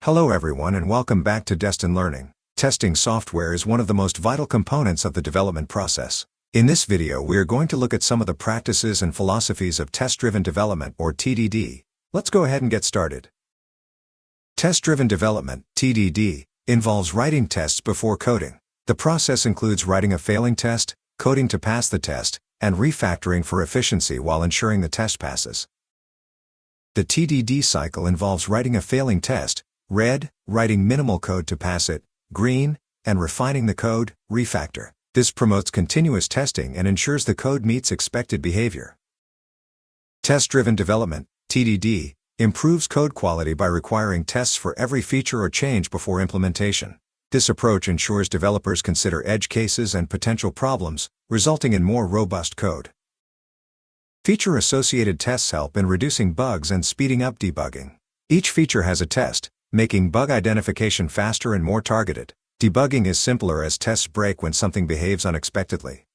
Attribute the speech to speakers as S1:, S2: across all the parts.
S1: Hello everyone and welcome back to Destin Learning. Testing software is one of the most vital components of the development process. In this video we are going to look at some of the practices and philosophies of test-driven development or TDD. Let's go ahead and get started. Test-driven development, TDD, involves writing tests before coding. The process includes writing a failing test, coding to pass the test, and refactoring for efficiency while ensuring the test passes. The TDD cycle involves writing a failing test, red, writing minimal code to pass it, green, and refining the code, refactor. This promotes continuous testing and ensures the code meets expected behavior. Test-driven development, TDD, improves code quality by requiring tests for every feature or change before implementation. This approach ensures developers consider edge cases and potential problems, resulting in more robust code. Feature-associated tests help in reducing bugs and speeding up debugging. Each feature has a test, making bug identification faster and more targeted. Debugging is simpler as tests break when something behaves unexpectedly.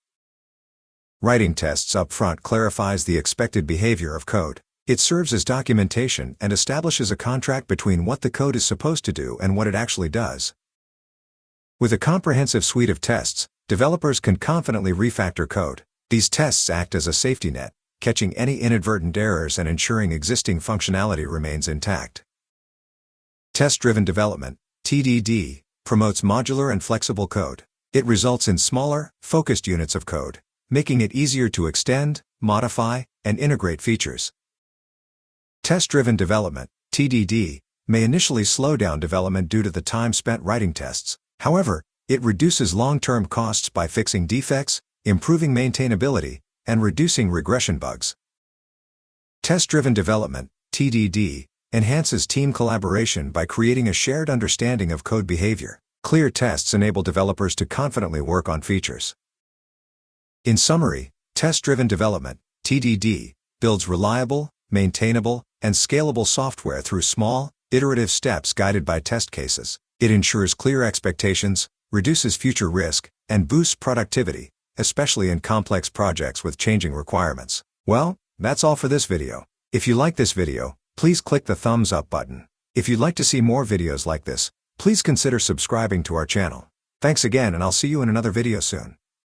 S1: Writing tests up front clarifies the expected behavior of code. It serves as documentation and establishes a contract between what the code is supposed to do and what it actually does. With a comprehensive suite of tests, developers can confidently refactor code. These tests act as a safety net, catching any inadvertent errors and ensuring existing functionality remains intact. Test-driven development, TDD, promotes modular and flexible code. It results in smaller, focused units of code, making it easier to extend, modify, and integrate features. Test-driven development, TDD, may initially slow down development due to the time spent writing tests. However, it reduces long-term costs by fixing defects, improving maintainability, and reducing regression bugs. Test-driven development, TDD, enhances team collaboration by creating a shared understanding of code behavior. Clear tests enable developers to confidently work on features. In summary, test-driven development, TDD, builds reliable, maintainable, and scalable software through small, iterative steps guided by test cases. It ensures clear expectations, reduces future risk, and boosts productivity, especially in complex projects with changing requirements. Well, that's all for this video. If you like this video, please click the thumbs up button. If you'd like to see more videos like this, please consider subscribing to our channel. Thanks again and I'll see you in another video soon.